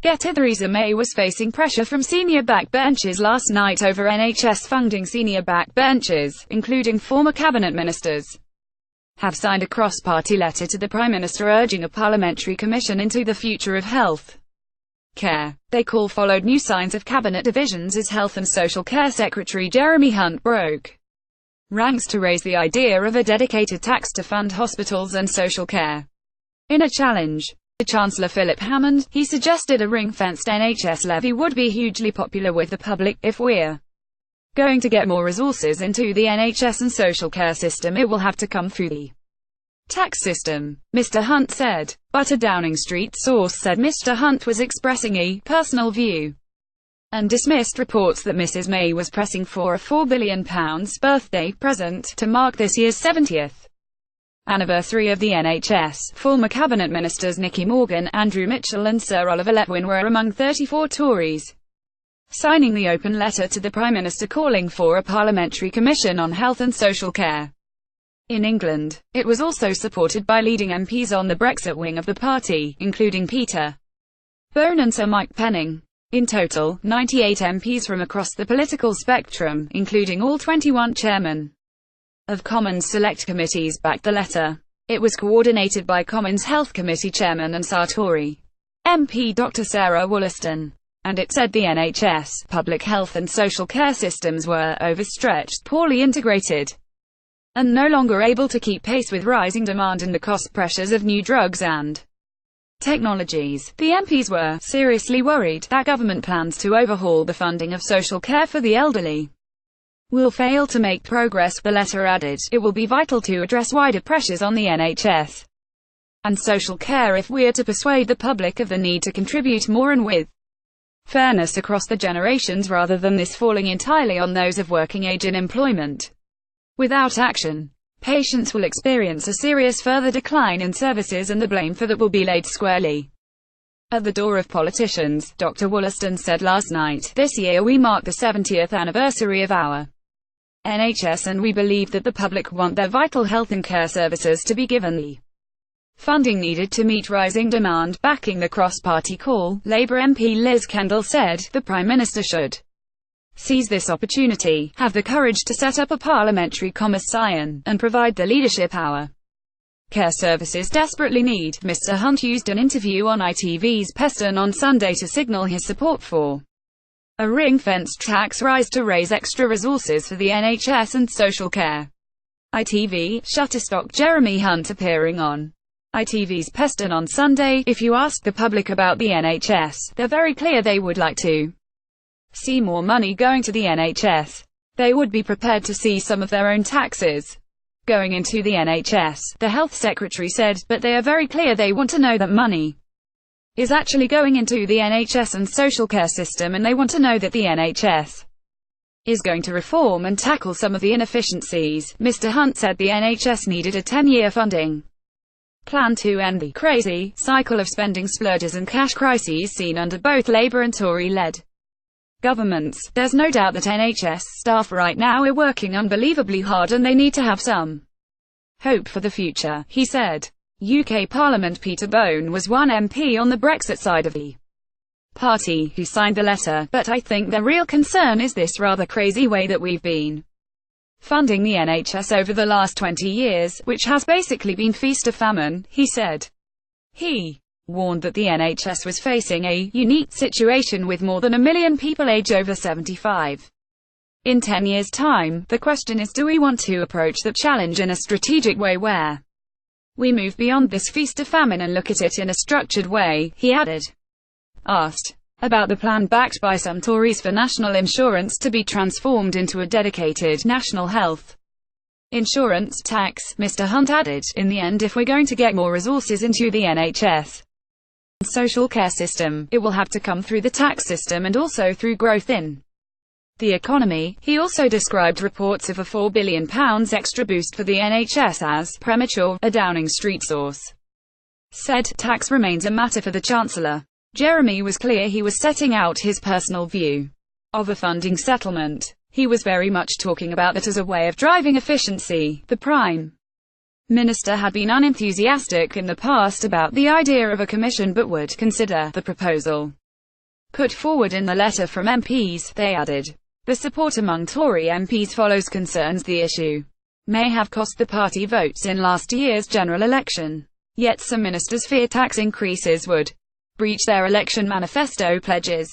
GETTYTheresa May was facing pressure from senior backbenchers last night over NHS funding. Senior backbenchers, including former cabinet ministers, have signed a cross-party letter to the Prime Minister urging a parliamentary commission into the future of health care. They call followed new signs of cabinet divisions as Health and Social Care Secretary Jeremy Hunt broke ranks to raise the idea of a dedicated tax to fund hospitals and social care. In a challenge to Chancellor Philip Hammond, he suggested a ring-fenced NHS levy would be hugely popular with the public. If we're going to get more resources into the NHS and social care system, it will have to come through the tax system, Mr. Hunt said. But a Downing Street source said Mr. Hunt was expressing a personal view and dismissed reports that Mrs. May was pressing for a £4 billion birthday present to mark this year's 70th anniversary of the NHS. Former cabinet ministers Nicky Morgan, Andrew Mitchell and Sir Oliver Letwin were among 34 Tories signing the open letter to the Prime Minister calling for a parliamentary commission on health and social care. In England, it was also supported by leading MPs on the Brexit wing of the party, including Peter Bone and Sir Mike Penning. In total, 98 MPs from across the political spectrum, including all 21 chairmen of Commons Select Committees, backed the letter. It was coordinated by Commons Health Committee Chairman and Tory MP Dr Sarah Wollaston, and it said the NHS, public health and social care systems were overstretched, poorly integrated, and no longer able to keep pace with rising demand and the cost pressures of new drugs and technologies. The MPs were seriously worried that government plans to overhaul the funding of social care for the elderly will fail to make progress. The letter added, it will be vital to address wider pressures on the NHS and social care if we're to persuade the public of the need to contribute more and with fairness across the generations rather than this falling entirely on those of working age in employment. Without action, patients will experience a serious further decline in services, and the blame for that will be laid squarely at the door of politicians, Dr Wollaston said last night. This year we mark the 70th anniversary of our NHS, and we believe that the public want their vital health and care services to be given the funding needed to meet rising demand. Backing the cross-party call, Labour MP Liz Kendall said, the Prime Minister should seize this opportunity, have the courage to set up a parliamentary commission, and provide the leadership our care services desperately need. Mr. Hunt used an interview on ITV's Peston on Sunday to signal his support for a ring-fenced tax rise to raise extra resources for the NHS and social care. ITV Shutterstock Jeremy Hunt appearing on ITV's Peston on Sunday. If you ask the public about the NHS, they're very clear they would like to see more money going to the NHS. They would be prepared to see some of their own taxes going into the NHS, the Health Secretary said, but they are very clear they want to know that money is actually going into the NHS and social care system, and they want to know that the NHS is going to reform and tackle some of the inefficiencies. Mr. Hunt said the NHS needed a 10-year funding plan to end the crazy cycle of spending splurges and cash crises seen under both Labour and Tory-led governments. There's no doubt that NHS staff right now are working unbelievably hard and they need to have some hope for the future, he said. UK Parliament Peter Bone was one MP on the Brexit side of the party who signed the letter, but I think the real concern is this rather crazy way that we've been funding the NHS over the last 20 years, which has basically been feast or famine, he said. He warned that the NHS was facing a unique situation with more than 1 million people aged over 75. In 10 years' time, the question is, do we want to approach the challenge in a strategic way where we move beyond this feast or famine and look at it in a structured way, he added. Asked about the plan backed by some Tories for national insurance to be transformed into a dedicated national health insurance tax, Mr. Hunt added, in the end, if we're going to get more resources into the NHS social care system, it will have to come through the tax system and also through growth in the economy. He also described reports of a £4 billion extra boost for the NHS as premature. A Downing Street source said tax remains a matter for the Chancellor. Jeremy was clear he was setting out his personal view of a funding settlement. He was very much talking about that as a way of driving efficiency. The Prime Minister had been unenthusiastic in the past about the idea of a commission but would consider the proposal. put forward in the letter from MPs. They added, the support among Tory MPs follows concerns the issue may have cost the party votes in last year's general election. Yet some ministers fear tax increases would breach their election manifesto pledges.